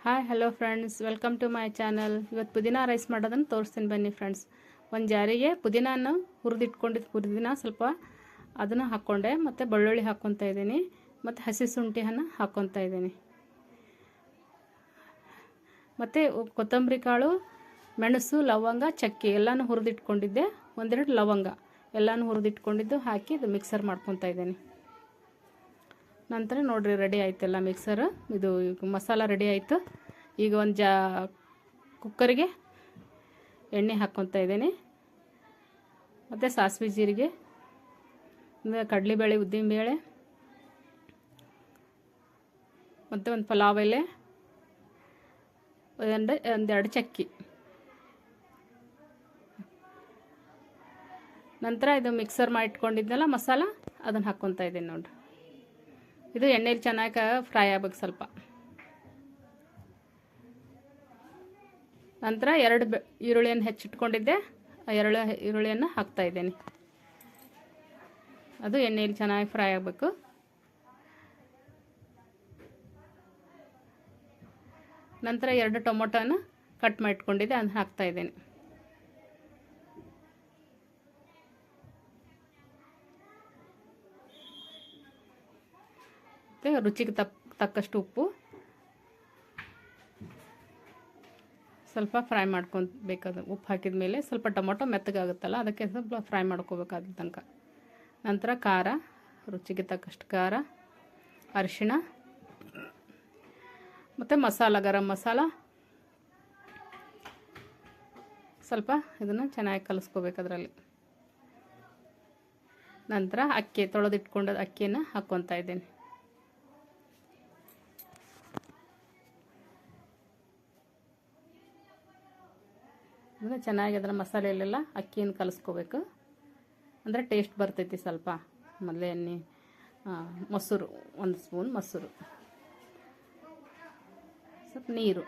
Hi hello friends, welcome to my channel. ಇವತ್ತು pudina rice ಮಾಡೋದನ್ನು ತೋರಿಸ್ತೀನಿ ಬನ್ನಿ ಫ್ರೆಂಡ್ಸ್. ಒಂದು ಜಾರಿಗೆ ಪುದೀನನ್ನು ಹುರಿದಿಟ್ಕೊಂಡಿದ್ದು ಪುದೀನ ಸ್ವಲ್ಪ ಅದನ್ನು ಹಾಕ್ಕೊಂಡೆ, ಮತ್ತು ಬೆಳ್ಳುಳ್ಳಿ ಹಾಕ್ಕೊತಾ ಇದ್ದೀನಿ, ಮತ್ತು ಹಸಿ ಶುಂಠಿಯನ್ನು ಹಾಕ್ಕೊತಾ ಇದ್ದೀನಿ, ಮತ್ತು ಕೊತ್ತಂಬರಿ ಕಾಳು, ಮೆಣಸು, ಲವಂಗ, ಚಕ್ಕೆ ಎಲ್ಲನೂ ಹುರಿದಿಟ್ಕೊಂಡಿದ್ದೆ. ಒಂದೆರಡು ಲವಂಗ ಎಲ್ಲನೂ ಹುರಿದಿಟ್ಕೊಂಡಿದ್ದು ಹಾಕಿ ಇದು ಮಿಕ್ಸರ್ ಮಾಡ್ಕೊತಾ ಇದ್ದೀನಿ. ನಂತರ ನೋಡಿರಿ ರೆಡಿ ಆಯ್ತಲ್ಲ ಮಿಕ್ಸರ್. ಇದು ಮಸಾಲ ರೆಡಿ ಆಯಿತು. ಈಗ ಒಂದು ಕುಕ್ಕರಿಗೆ ಎಣ್ಣೆ ಹಾಕ್ಕೊತಾ ಇದ್ದೀನಿ, ಮತ್ತು ಸಾಸಿವೆ, ಜೀರಿಗೆ, ಕಡಲೆಬೇಳೆ, ಉದ್ದಿನಬೇಳೆ, ಮತ್ತು ಒಂದು ಪಲಾವ್ ಎಲೆ, ಒಂದೆರಡು ಚಕ್ಕಿ. ನಂತರ ಇದು ಮಿಕ್ಸರ್ ಮಾಡಿ ಇಟ್ಕೊಂಡಿದ್ನಲ್ಲ ಮಸಾಲ, ಅದನ್ನು ಹಾಕ್ಕೊತಾ ಇದ್ದೀನಿ ನೋಡಿರಿ. ಇದು ಎಣ್ಣೆಲಿ ಚೆನ್ನಾಗಿ ಫ್ರೈ ಆಗ್ಬೇಕು ಸ್ವಲ್ಪ. ನಂತರ ಎರಡು ಈರುಳ್ಳಿಯನ್ನು ಹೆಚ್ಚಿಟ್ಕೊಂಡಿದ್ದೆ, ಆ ಈರುಳ್ಳಿಯನ್ನು ಹಾಕ್ತಾ ಇದ್ದೀನಿ. ಅದು ಎಣ್ಣೆಯಲ್ಲಿ ಚೆನ್ನಾಗಿ ಫ್ರೈ ಆಗಬೇಕು. ನಂತರ ಎರಡು ಟೊಮೊಟೊನ ಕಟ್ ಮಾಡಿಟ್ಕೊಂಡಿದ್ದೆ, ಅದನ್ನು ಹಾಕ್ತಾ ಇದ್ದೀನಿ. ರುಚಿಗೆ ತಕ್ಕಷ್ಟು ಉಪ್ಪು, ಸ್ವಲ್ಪ ಫ್ರೈ ಮಾಡ್ಕೊಬೇಕದು. ಉಪ್ಪು ಹಾಕಿದ ಮೇಲೆ ಸ್ವಲ್ಪ ಟೊಮೊಟೊ ಮೆತ್ತಗಾಗುತ್ತಲ್ಲ, ಅದಕ್ಕೆ ಸ್ವಲ್ಪ ಫ್ರೈ ಮಾಡ್ಕೋಬೇಕಾದ ತನಕ. ನಂತರ ಖಾರ, ರುಚಿಗೆ ತಕ್ಕಷ್ಟು ಖಾರ, ಅರಿಶಿಣ, ಮತ್ತು ಮಸಾಲ, ಗರಂ ಮಸಾಲ ಸ್ವಲ್ಪ ಇದನ್ನು ಚೆನ್ನಾಗಿ ಕಲಿಸ್ಕೋಬೇಕು ಅದರಲ್ಲಿ. ನಂತರ ಅಕ್ಕಿ ತೊಳೆದಿಟ್ಕೊಂಡ ಅಕ್ಕಿಯನ್ನು ಹಾಕ್ಕೊತಾ ಇದ್ದೀನಿ. ಅಂದರೆ ಚೆನ್ನಾಗಿ ಅದರ ಮಸಾಲೆಯಲ್ಲೆಲ್ಲ ಅಕ್ಕಿಯನ್ನು ಕಲಿಸ್ಕೋಬೇಕು, ಅಂದರೆ ಟೇಸ್ಟ್ ಬರ್ತೈತಿ. ಸ್ವಲ್ಪ ಮೊದಲೇ ಎಣ್ಣೆ, ಮೊಸರು, ಒಂದು ಸ್ಪೂನ್ ಮೊಸರು, ಸ್ವಲ್ಪ ನೀರು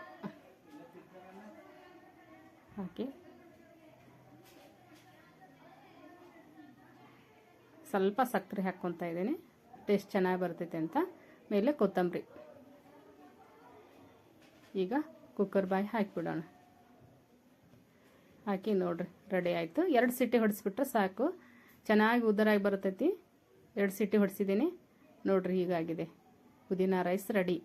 ಹಾಕಿ ಸ್ವಲ್ಪ ಸಕ್ಕರೆ ಹಾಕ್ಕೊತಾ ಇದ್ದೀನಿ, ಟೇಸ್ಟ್ ಚೆನ್ನಾಗಿ ಬರ್ತೈತೆ ಅಂತ. ಮೇಲೆ ಕೊತ್ತಂಬರಿ. ಈಗ ಕುಕ್ಕರ್ ಬಾಯಿ ಹಾಕಿಬಿಡೋಣ. ಹಾಕಿ ನೋಡ್ರಿ ರೆಡಿ ಆಯಿತು. 2 ಸೀಟಿ ಹೊಡಿಸ್ಬಿಟ್ರೆ ಸಾಕು, ಚೆನ್ನಾಗಿ ಉದರಾಗಿ ಬರ್ತೈತಿ. 2 ಸೀಟಿ ಹೊಡಿಸಿದ್ದೀನಿ ನೋಡ್ರಿ, ಹೀಗಾಗಿದೆ ಪುದೀನ ರೈಸ್ ರೆಡಿ.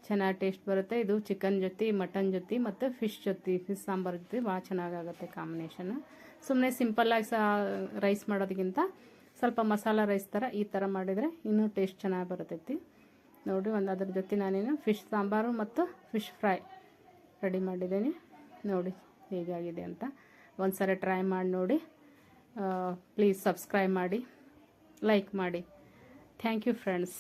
ಚೆನ್ನಾಗಿ ಟೇಸ್ಟ್ ಬರುತ್ತೆ. ಇದು ಚಿಕನ್ ಜೊತೆ, ಮಟನ್ ಜೊತೆ, ಮತ್ತು ಫಿಶ್ ಸಾಂಬಾರ್ ಜೊತೆ ಭಾಳ ಚೆನ್ನಾಗಾಗುತ್ತೆ ಕಾಂಬಿನೇಷನ್. ಸುಮ್ಮನೆ ಸಿಂಪಲ್ಲಾಗಿ ರೈಸ್ ಮಾಡೋದಕ್ಕಿಂತ ಸ್ವಲ್ಪ ಮಸಾಲ ರೈಸ್ ಥರ ಈ ಥರ ಮಾಡಿದರೆ ಇನ್ನೂ ಟೇಸ್ಟ್ ಚೆನ್ನಾಗಿ ಬರ್ತೈತಿ ನೋಡಿರಿ. ಅದ್ರ ಜೊತೆ ನಾನೇನು ಫಿಶ್ ಸಾಂಬಾರು ಮತ್ತು ಫಿಶ್ ಫ್ರೈ ರೆಡಿ ಮಾಡಿದ್ದೀನಿ ನೋಡಿ ಹೇಗಾಗಿದೆ ಅಂತ. ಒಂದು ಸರಿ ಟ್ರೈ ಮಾಡಿ ನೋಡಿ. ಪ್ಲೀಸ್ ಸಬ್ಸ್ಕ್ರೈಬ್ ಮಾಡಿ, ಲೈಕ್ ಮಾಡಿ. Thank you friends.